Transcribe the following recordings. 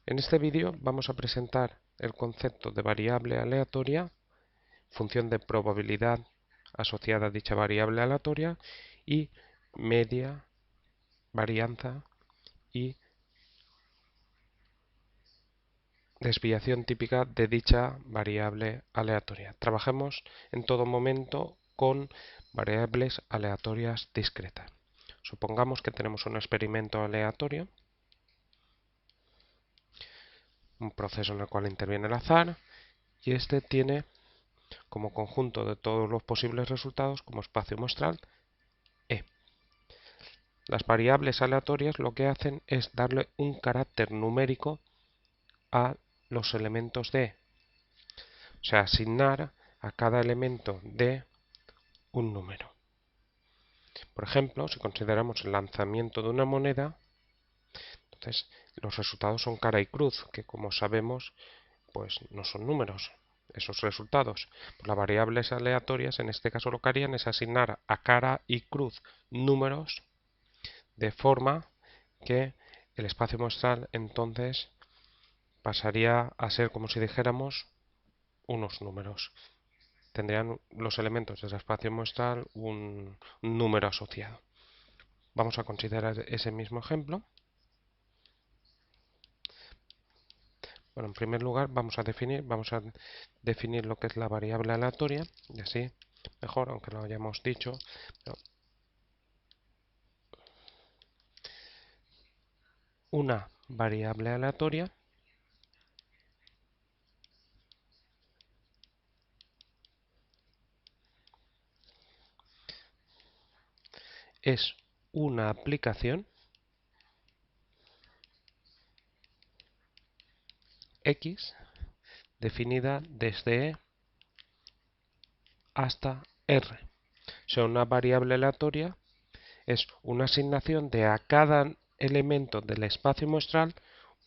En este vídeo vamos a presentar el concepto de variable aleatoria, función de probabilidad asociada a dicha variable aleatoria y media, varianza y desviación típica de dicha variable aleatoria. Trabajemos en todo momento con variables aleatorias discretas. Supongamos que tenemos un experimento aleatorio, un proceso en el cual interviene el azar, y este tiene como conjunto de todos los posibles resultados como espacio muestral E. Las variables aleatorias lo que hacen es darle un carácter numérico a los elementos de E, o sea, asignar a cada elemento de un número. Por ejemplo, si consideramos el lanzamiento de una moneda, entonces los resultados son cara y cruz, que como sabemos, pues no son números esos resultados. Pues las variables aleatorias en este caso lo que harían es asignar a cara y cruz números de forma que el espacio muestral entonces pasaría a ser como si dijéramos unos números. Tendrían los elementos del espacio muestral un número asociado. Vamos a considerar ese mismo ejemplo. Bueno, en primer lugar vamos a definir lo que es la variable aleatoria, y así mejor, aunque lo hayamos dicho. Pero una variable aleatoria es una aplicación X definida desde E hasta R. O sea, una variable aleatoria es una asignación de a cada elemento del espacio muestral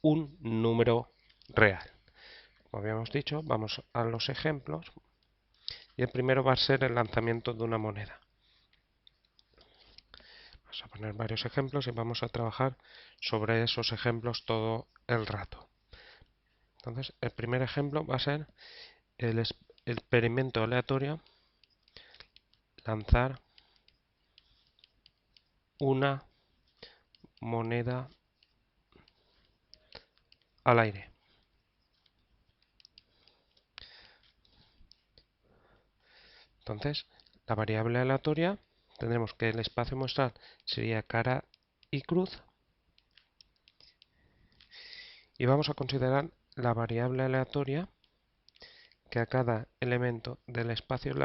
un número real. Como habíamos dicho, vamos a los ejemplos y el primero va a ser el lanzamiento de una moneda. Vamos a poner varios ejemplos y vamos a trabajar sobre esos ejemplos todo el rato. Entonces, el primer ejemplo va a ser el experimento aleatorio lanzar una moneda al aire. Entonces, la variable aleatoria tendremos que el espacio muestral sería cara y cruz y vamos a considerar la variable aleatoria que a cada elemento del espacio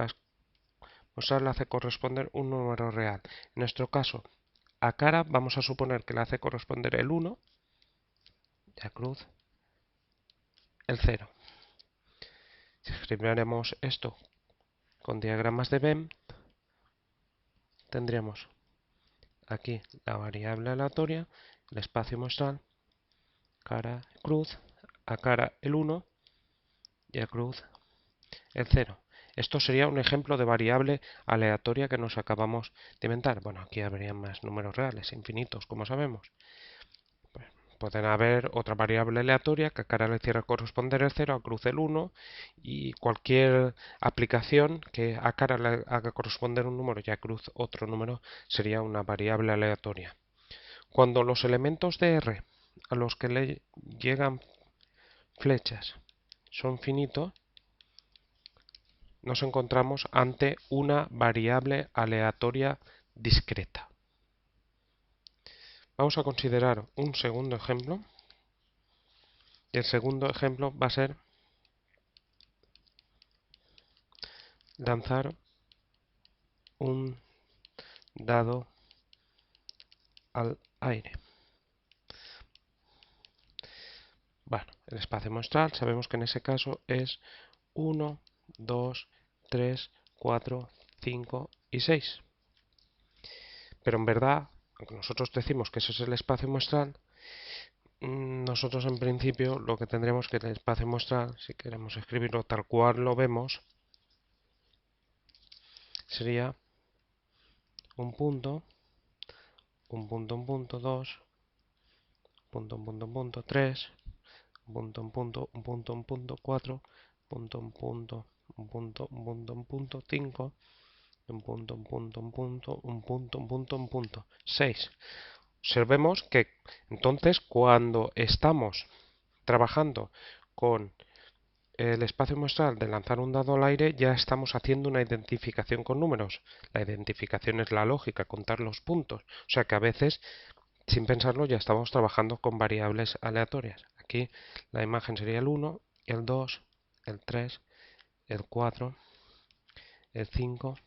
muestral le hace corresponder un número real. En nuestro caso, a cara vamos a suponer que le hace corresponder el 1 y a cruz el 0. Si escribiéramos esto con diagramas de Venn, tendríamos aquí la variable aleatoria, el espacio muestral, cara cruz, a cara el 1 y a cruz el 0. Esto sería un ejemplo de variable aleatoria que nos acabamos de inventar. Bueno, aquí habrían más números reales, infinitos, como sabemos. Pues pueden haber otra variable aleatoria que a cara le hiciera corresponder el 0, a cruz el 1 y cualquier aplicación que a cara le haga corresponder un número y a cruz otro número sería una variable aleatoria. Cuando los elementos de R a los que le llegan flechas son finitos, nos encontramos ante una variable aleatoria discreta. Vamos a considerar un segundo ejemplo. Y el segundo ejemplo va a ser lanzar un dado al aire. Bueno, el espacio muestral sabemos que en ese caso es 1, 2, 3, 4, 5 y 6. Pero en verdad, aunque nosotros decimos que ese es el espacio muestral, nosotros en principio lo que tendremos que el espacio muestral, si queremos escribirlo tal cual lo vemos, sería un punto, 2, punto, 3, un punto, un punto, un punto, 4, punto, un punto, un punto, un punto, un punto, 5, un punto, un punto, un punto, un punto, un punto, un punto, 6. Observemos que entonces cuando estamos trabajando con el espacio muestral de lanzar un dado al aire, ya estamos haciendo una identificación con números. La identificación es la lógica, contar los puntos. O sea que a veces, sin pensarlo, ya estamos trabajando con variables aleatorias. Aquí la imagen sería el 1, el 2, el 3, el 4, el 5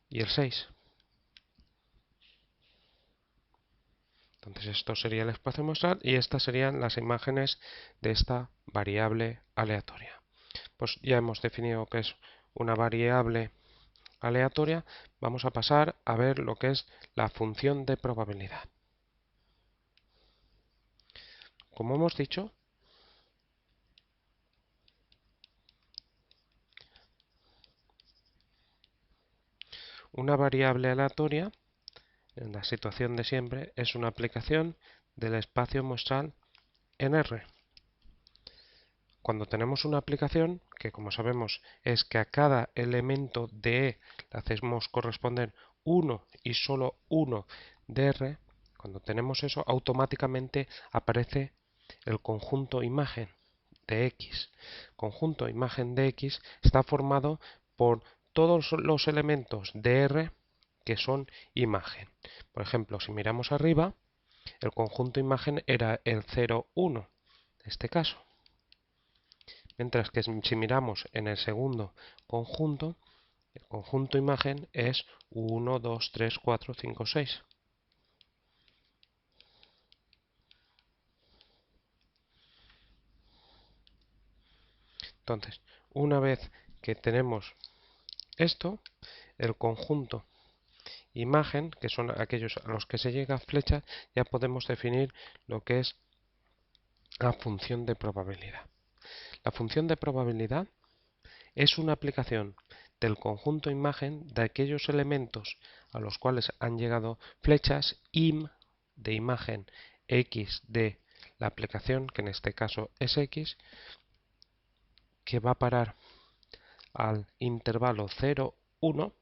y el 6. Entonces esto sería el espacio muestral y estas serían las imágenes de esta variable aleatoria. Pues ya hemos definido que es una variable aleatoria. Vamos a pasar a ver lo que es la función de probabilidad. Como hemos dicho, una variable aleatoria, en la situación de siempre, es una aplicación del espacio muestral en R. Cuando tenemos una aplicación, que como sabemos es que a cada elemento de E le hacemos corresponder uno y solo uno de R, cuando tenemos eso, automáticamente aparece el conjunto imagen de X. Conjunto imagen de X está formado por todos los elementos de R que son imagen. Por ejemplo, si miramos arriba, el conjunto imagen era el 0, 1, en este caso. Mientras que si miramos en el segundo conjunto, el conjunto imagen es 1, 2, 3, 4, 5, 6. Entonces, una vez que tenemos esto, el conjunto imagen, que son aquellos a los que se llega flecha, ya podemos definir lo que es la función de probabilidad. La función de probabilidad es una aplicación del conjunto imagen de aquellos elementos a los cuales han llegado flechas im de imagen x de la aplicación, que en este caso es x, que va a parar al intervalo 0, 1,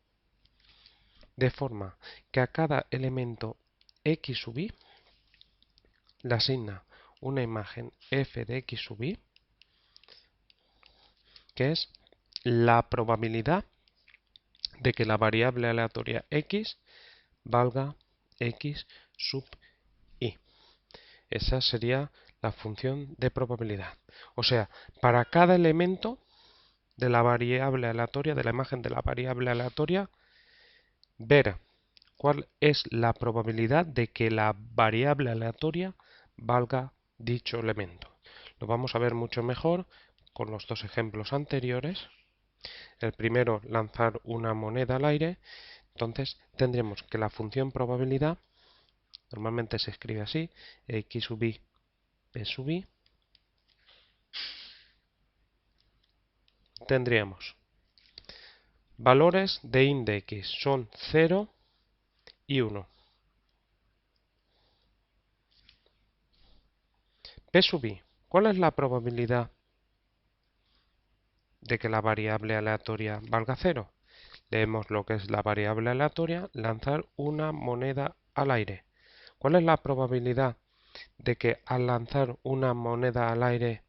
de forma que a cada elemento x sub i le asigna una imagen f de x sub i, que es la probabilidad de que la variable aleatoria x valga x sub i. Esa sería la función de probabilidad. O sea, para cada elemento de la variable aleatoria, de la imagen de la variable aleatoria, ver cuál es la probabilidad de que la variable aleatoria valga dicho elemento. Lo vamos a ver mucho mejor con los dos ejemplos anteriores. El primero, lanzar una moneda al aire. Entonces tendremos que la función probabilidad normalmente se escribe así: x sub i, p sub i. Tendríamos valores de int de x, son 0 y 1. P sub i, ¿cuál es la probabilidad de que la variable aleatoria valga 0? Leemos lo que es la variable aleatoria, lanzar una moneda al aire. ¿Cuál es la probabilidad de que al lanzar una moneda al aire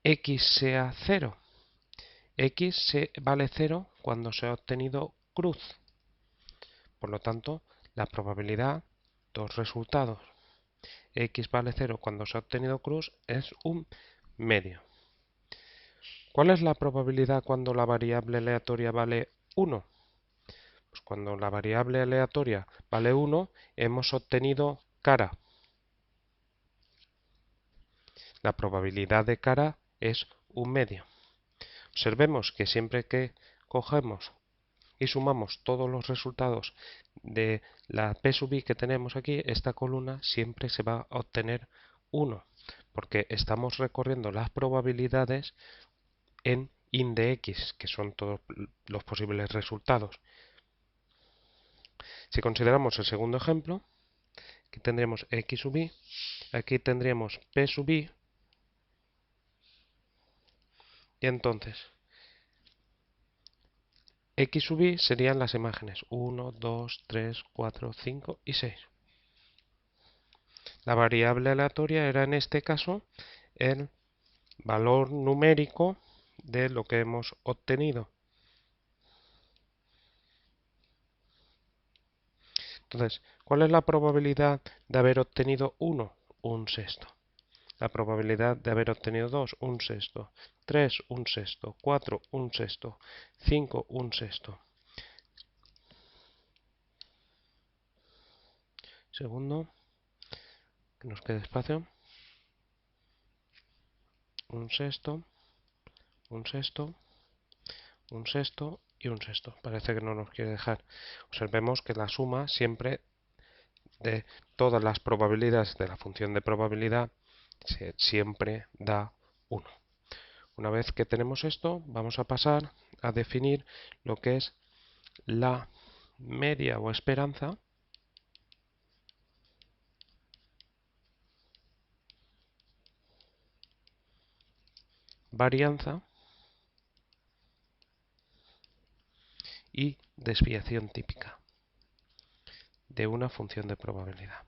x sea 0? X vale 0 cuando se ha obtenido cruz. Por lo tanto, la probabilidad, dos resultados, x vale 0 cuando se ha obtenido cruz, es un medio. ¿Cuál es la probabilidad cuando la variable aleatoria vale 1? Pues cuando la variable aleatoria vale 1, hemos obtenido cara. La probabilidad de cara es un medio. Observemos que siempre que cogemos y sumamos todos los resultados de la P sub i que tenemos aquí, esta columna siempre se va a obtener 1, porque estamos recorriendo las probabilidades en int de x, que son todos los posibles resultados. Si consideramos el segundo ejemplo, que tendremos x sub i, aquí tendríamos P sub I, y entonces X sub I serían las imágenes 1, 2, 3, 4, 5 y 6. La variable aleatoria era en este caso el valor numérico de lo que hemos obtenido. Entonces, ¿cuál es la probabilidad de haber obtenido 1? Un sexto. La probabilidad de haber obtenido 2, un sexto. 3, un sexto. 4, un sexto. 5, un sexto. Segundo, que nos quede espacio. Un sexto, un sexto, un sexto y un sexto. Parece que no nos quiere dejar. Observemos que la suma siempre de todas las probabilidades de la función de probabilidad siempre da 1. Una vez que tenemos esto, vamos a pasar a definir lo que es la media o esperanza varianza y desviación típica de una función de probabilidad.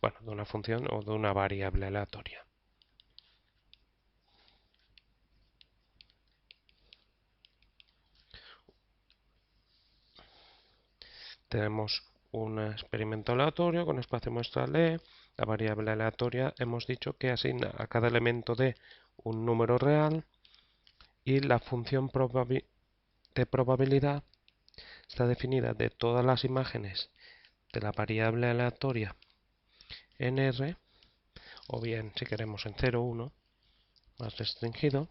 Bueno, de una función o de una variable aleatoria. Tenemos un experimento aleatorio con espacio muestral E. La variable aleatoria hemos dicho que asigna a cada elemento D un número real y la función de probabilidad está definida de todas las imágenes de la variable aleatoria en R, o bien si queremos en 0, 1, más restringido,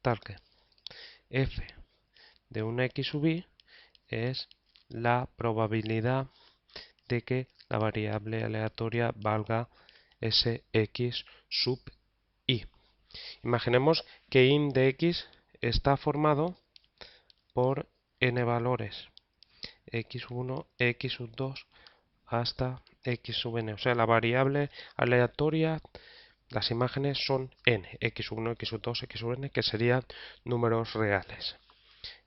tal que f de un x sub i es la probabilidad de que la variable aleatoria valga ese x sub i. Imaginemos que int de x está formado por n valores, x sub 1, x sub 2, hasta x sub n. O sea, la variable aleatoria, las imágenes son n, x sub 1, x sub 2, x sub n, que serían números reales.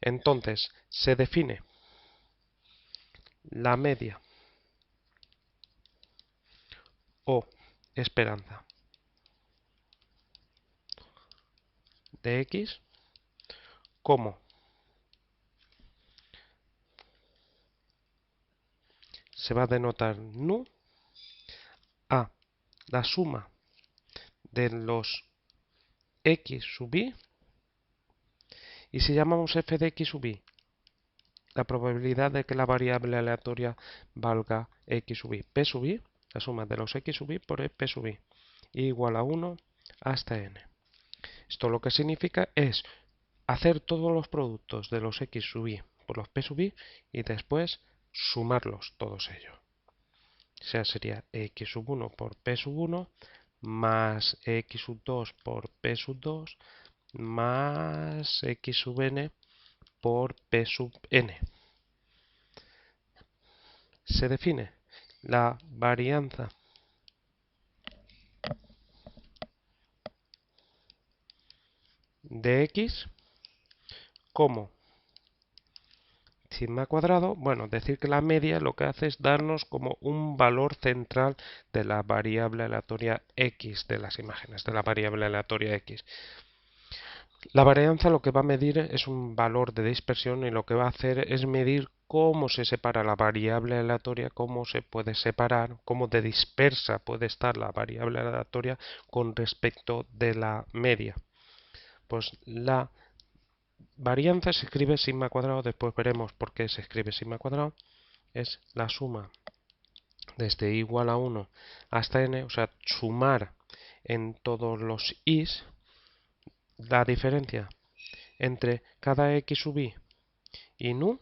Entonces, se define la media o esperanza de x como se va a denotar nu a la suma de los x sub i, y si llamamos f de x sub i la probabilidad de que la variable aleatoria valga x sub i, p sub i, la suma de los x sub i por p sub i, igual a 1 hasta n. Esto lo que significa es hacer todos los productos de los x sub i por los p sub i y después sumarlos todos ellos. O sea, sería x sub 1 por p sub 1 más x sub 2 por p sub 2 más x sub n por p sub n. Se define la varianza de x como sigma cuadrado. Bueno, decir que la media lo que hace es darnos como un valor central de la variable aleatoria x de las imágenes, de la variable aleatoria x. La varianza lo que va a medir es un valor de dispersión y lo que va a hacer es medir cómo se separa la variable aleatoria, cómo se puede separar, cómo de dispersa puede estar la variable aleatoria con respecto de la media. Pues la varianza se escribe sigma cuadrado, después veremos por qué se escribe sigma cuadrado, es la suma desde igual a 1 hasta n, o sea, sumar en todos los i's la diferencia entre cada x sub i y nu,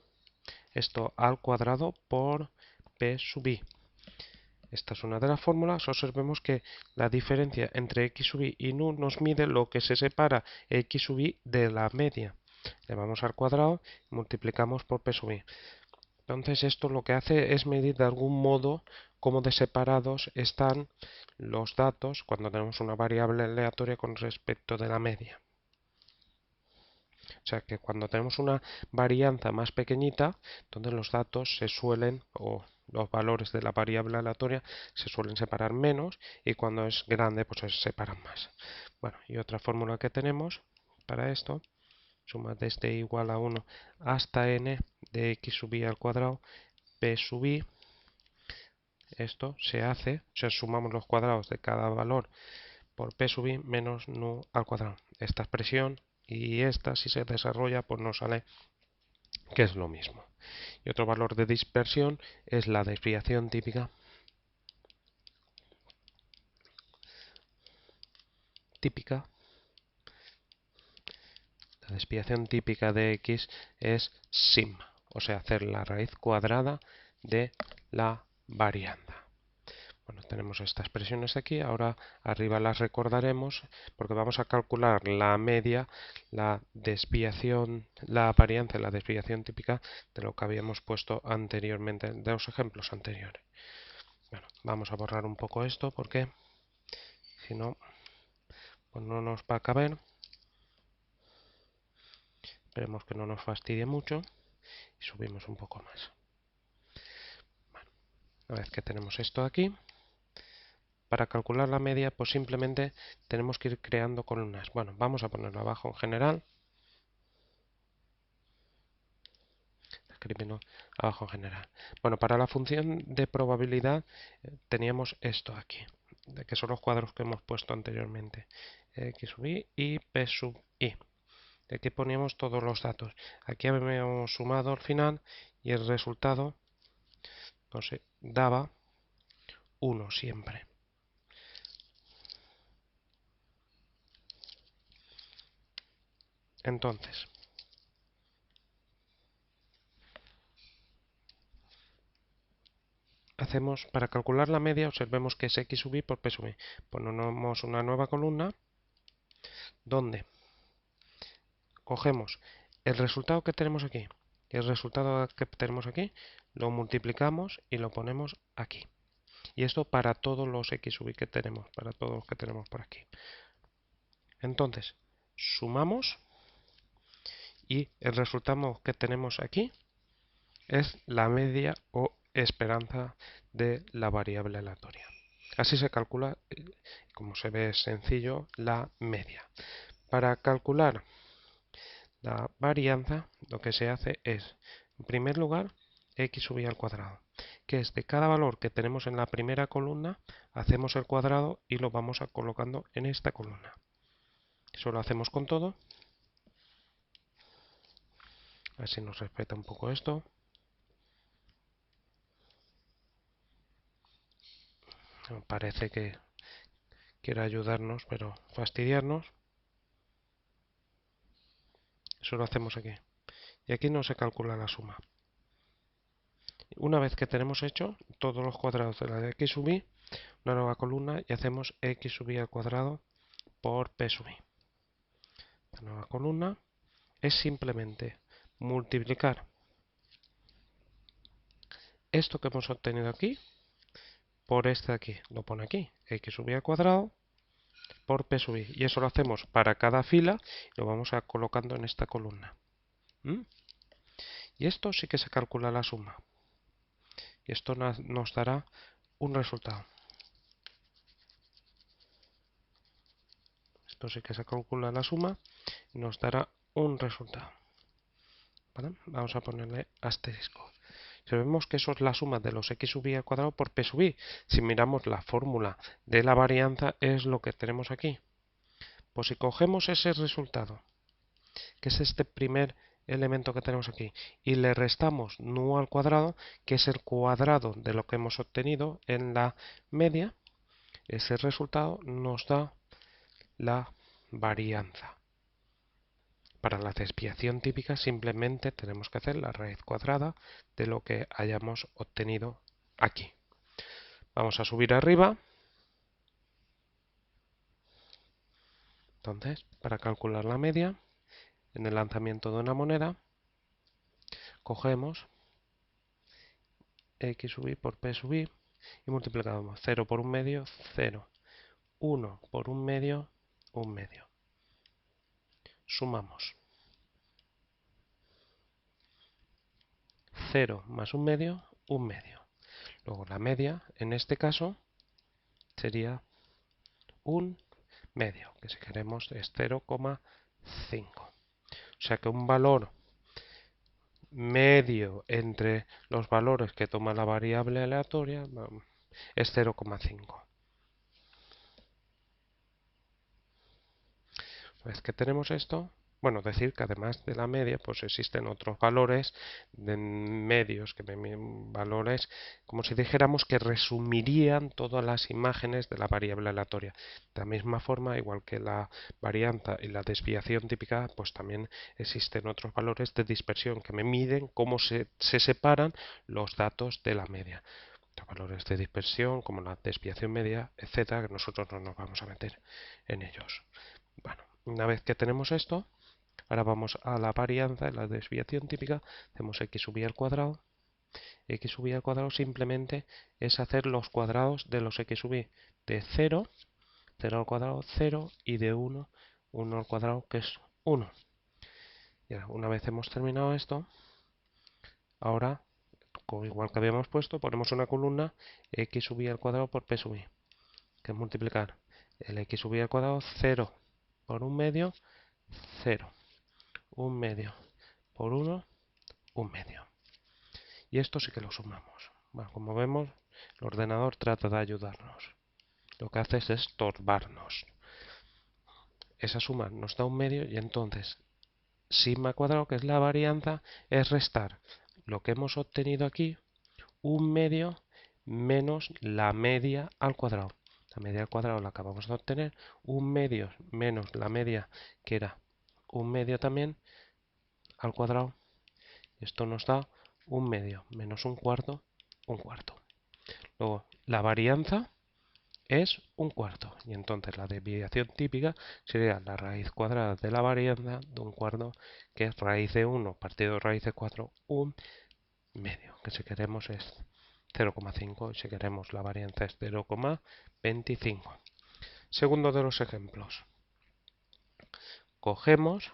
esto al cuadrado por p sub i. Esta es una de las fórmulas. Observemos que la diferencia entre x sub i y nu nos mide lo que se separa x sub i de la media. Le vamos al cuadrado y multiplicamos por p sub i. Entonces esto lo que hace es medir de algún modo cómo de separados están los datos cuando tenemos una variable aleatoria con respecto de la media. O sea que cuando tenemos una varianza más pequeñita, entonces los datos se suelen, o los valores de la variable aleatoria se suelen separar menos, y cuando es grande pues se separan más. Bueno, y otra fórmula que tenemos para esto, suma desde igual a 1 hasta n de x sub i al cuadrado p sub i. Esto se hace, o sea, sumamos los cuadrados de cada valor por p sub i menos nu al cuadrado. Esta expresión y esta, si se desarrolla, pues nos sale que es lo mismo. Y otro valor de dispersión es la desviación típica. La desviación típica de x es sigma, o sea, hacer la raíz cuadrada de la varianza. Bueno, tenemos estas expresiones aquí, ahora arriba las recordaremos porque vamos a calcular la media, la desviación, la varianza y la desviación típica de lo que habíamos puesto anteriormente, de los ejemplos anteriores. Bueno, vamos a borrar un poco esto porque si no, pues no nos va a caber. Esperemos que no nos fastidie mucho y subimos un poco más. Bueno, una vez que tenemos esto aquí, para calcular la media, pues simplemente tenemos que ir creando columnas. Bueno, vamos a ponerlo abajo en general. Escribiendo abajo en general. Bueno, para la función de probabilidad teníamos esto aquí, de que son los cuadros que hemos puesto anteriormente. X sub i y p sub i. De aquí poníamos todos los datos. Aquí habíamos sumado al final y el resultado nos daba 1 siempre. Entonces, hacemos para calcular la media, observemos que es x sub i por p sub i. Ponemos una nueva columna donde cogemos el resultado que tenemos aquí y el resultado que tenemos aquí, lo multiplicamos y lo ponemos aquí. Y esto para todos los x sub i que tenemos, para todos los que tenemos por aquí. Entonces, sumamos y el resultado que tenemos aquí es la media o esperanza de la variable aleatoria. Así se calcula, como se ve sencillo, la media. Para calcular la varianza, lo que se hace es, en primer lugar, x sub i al cuadrado, que es de cada valor que tenemos en la primera columna, hacemos el cuadrado y lo vamos colocando en esta columna. Eso lo hacemos con todo. A ver si nos respeta un poco esto. Parece que quiere ayudarnos, pero fastidiarnos. Eso lo hacemos aquí. Y aquí no se calcula la suma. Una vez que tenemos hecho todos los cuadrados de la de x sub i, una nueva columna y hacemos x sub i al cuadrado por p sub i. La nueva columna es simplemente multiplicar esto que hemos obtenido aquí por este de aquí. Lo pone aquí, x sub i al cuadrado por p sub i. Y eso lo hacemos para cada fila y lo vamos colocando en esta columna. Y esto sí que se calcula la suma. Y esto nos dará un resultado. Esto sí que se calcula la suma y nos dará un resultado. ¿Vale? Vamos a ponerle asterisco. Si vemos que eso es la suma de los x sub i al cuadrado por p sub i. Si miramos la fórmula de la varianza es lo que tenemos aquí. Pues si cogemos ese resultado, que es este primer elemento que tenemos aquí, y le restamos nu al cuadrado, que es el cuadrado de lo que hemos obtenido en la media, ese resultado nos da la varianza. Para la desviación típica simplemente tenemos que hacer la raíz cuadrada de lo que hayamos obtenido aquí. Vamos a subir arriba. Entonces, para calcular la media, en el lanzamiento de una moneda, cogemos x sub i por p sub i y multiplicamos 0 por 1/2, 0. 1 por 1/2, 1/2. Sumamos 0 más 1/2, 1/2. Luego la media, en este caso, sería 1/2, que si queremos es 0,5. O sea que un valor medio entre los valores que toma la variable aleatoria es 0,5. Una vez que tenemos esto, bueno, decir que además de la media, pues existen otros valores de medios, valores, como si dijéramos que resumirían todas las imágenes de la variable aleatoria. De la misma forma, igual que la varianza y la desviación típica, pues también existen otros valores de dispersión que me miden cómo se separan los datos de la media. Los valores de dispersión, como la desviación media, etcétera, que nosotros no nos vamos a meter en ellos. Bueno, una vez que tenemos esto, ahora vamos a la varianza, la desviación típica, hacemos x sub i al cuadrado. X sub i al cuadrado simplemente es hacer los cuadrados de los x sub i de 0, 0 al cuadrado 0 y de 1, 1 al cuadrado que es 1. Y ahora, una vez hemos terminado esto, ahora, igual que habíamos puesto, ponemos una columna x sub i al cuadrado por p sub i, que es multiplicar el x sub i al cuadrado 0 por 1/2, 0. 1/2 por 1, 1/2. Y esto sí que lo sumamos. Bueno, como vemos, el ordenador trata de ayudarnos. Lo que hace es estorbarnos. Esa suma nos da 1/2 y entonces sigma cuadrado, que es la varianza, es restar lo que hemos obtenido aquí, 1/2 menos la media al cuadrado. La media al cuadrado la acabamos de obtener, 1/2 menos la media, que era 1/2 también, al cuadrado. Esto nos da 1/2 menos 1/4, 1/4. Luego, la varianza es 1/4. Y entonces la desviación típica sería la raíz cuadrada de la varianza de 1/4, que es raíz de 1 partido de raíz de 4, 1/2. Que si queremos es 0,5 y si queremos la varianza es 0,25. Segundo de los ejemplos. Cogemos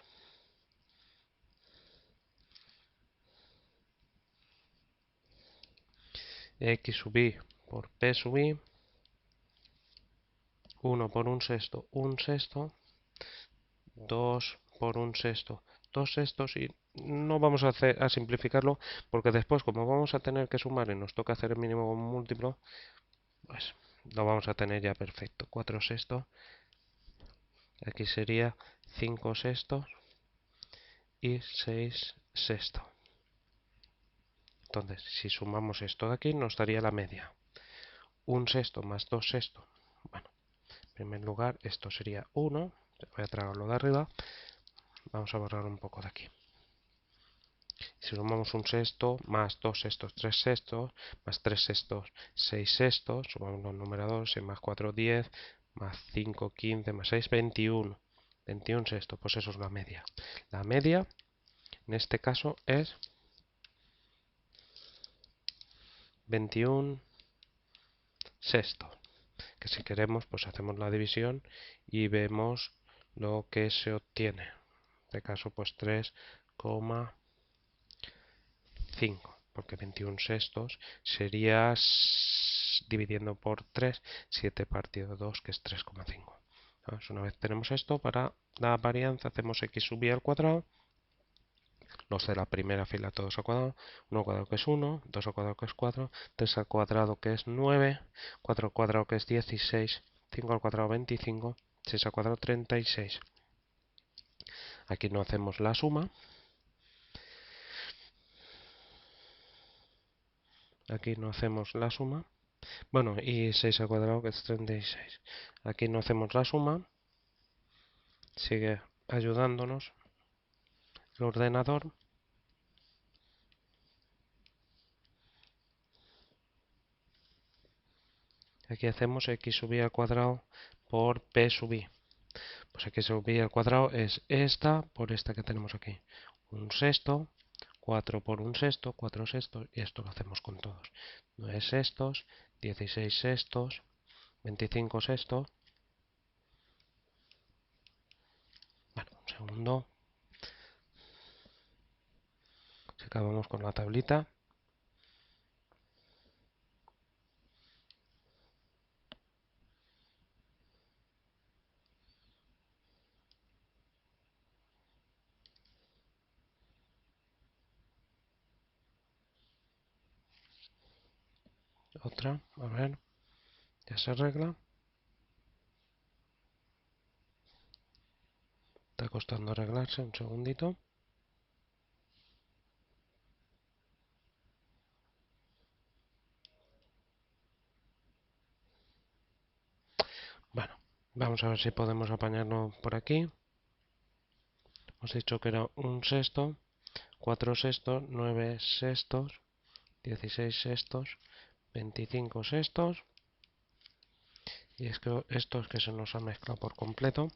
x sub i por p sub i, 1 por 1/6, 1/6, 2 por 1/6, 2/6, y no vamos a simplificarlo porque después, como vamos a tener que sumar y nos toca hacer el mínimo como múltiplo, pues lo vamos a tener ya perfecto. 4/6, aquí sería 5/6 y 6/6. Entonces, si sumamos esto de aquí, nos daría la media. 1/6 más 2/6. Bueno, en primer lugar, esto sería 1. Voy a traerlo de arriba. Vamos a borrar un poco de aquí. Si sumamos 1/6 más 2/6, 3/6, más 3/6, 6/6, sumamos los numeradores, 6 más 4, 10, más 5, 15, más 6, 21. 21/6, pues eso es la media. La media, en este caso, es 21/6. Que si queremos, pues hacemos la división y vemos lo que se obtiene. En este caso, pues 3,5, porque 21/6 sería, dividiendo por 3, 7 partido de 2, que es 3,5. Una vez tenemos esto, para la varianza hacemos x sub i al cuadrado, los de la primera fila todos al cuadrado, 1 al cuadrado que es 1, 2 al cuadrado que es 4, 3 al cuadrado que es 9, 4 al cuadrado que es 16, 5 al cuadrado 25, 6 al cuadrado 36. Aquí no hacemos la suma. Aquí no hacemos la suma. Bueno, y 6 al cuadrado que es 36. Aquí no hacemos la suma. Sigue ayudándonos el ordenador. Aquí hacemos x sub i al cuadrado por p sub i. Pues x sub i al cuadrado es esta por esta que tenemos aquí. 1/6, 4 por 1/6, 4/6, y esto lo hacemos con todos. 9 sextos, 16 sextos, 25 sextos. Bueno, un segundo. Si acabamos con la tablita. Otra, a ver, ya se arregla. Está costando arreglarse, un segundito. Bueno, vamos a ver si podemos apañarlo por aquí. Hemos dicho que era un sexto, 4 sextos, 9 sextos, 16 sextos, 25 sextos. Y es que esto es que se nos ha mezclado por completo.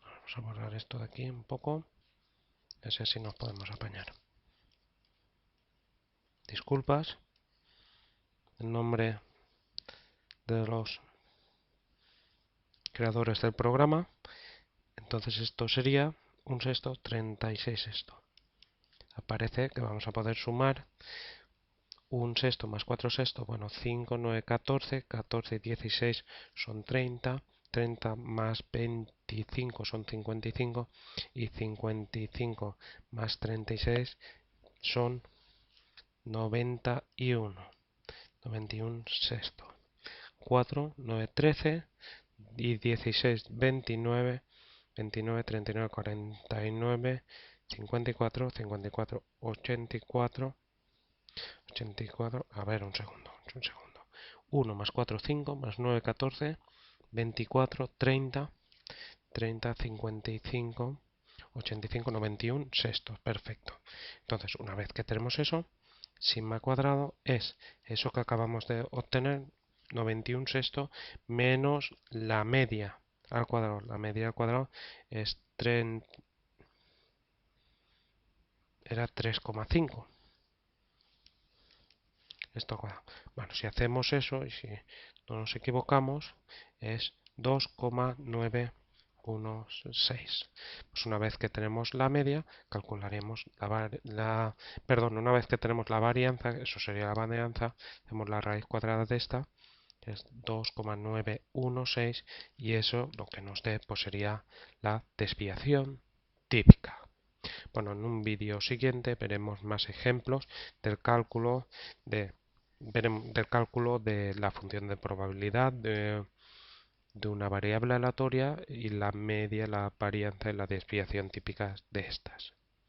Vamos a borrar esto de aquí un poco. Así así nos podemos apañar. Disculpas. En nombre de los creadores del programa. Entonces esto sería un sexto, 36 sextos. Aparece que vamos a poder sumar un sexto más 4 sextos, bueno, 5, 9, 14, 14 y 16 son 30, 30 más 25 son 55 y 55 más 36 son 91, 91 sextos. 4, 9, 13 y 16, 29, 29, 39, 49, 54, 54, 84, 84, a ver, un segundo. 1 más 4, 5, más 9, 14, 24, 30, 30, 55, 85, 91 sextos. Perfecto. Entonces, una vez que tenemos eso, sigma cuadrado es eso que acabamos de obtener, 91 sextos, menos la media al cuadrado. La media al cuadrado es era 3,5. Esto, bueno, si hacemos eso y si no nos equivocamos, es 2,916. Pues una vez que tenemos la media, calcularemos una vez que tenemos la varianza, eso sería la varianza, hacemos la raíz cuadrada de esta, que es 2,916, y eso lo que nos dé pues sería la desviación típica. Bueno, en un vídeo siguiente veremos más ejemplos del cálculo de la función de probabilidad de una variable aleatoria y la media, la varianza y la desviación típicas de estas.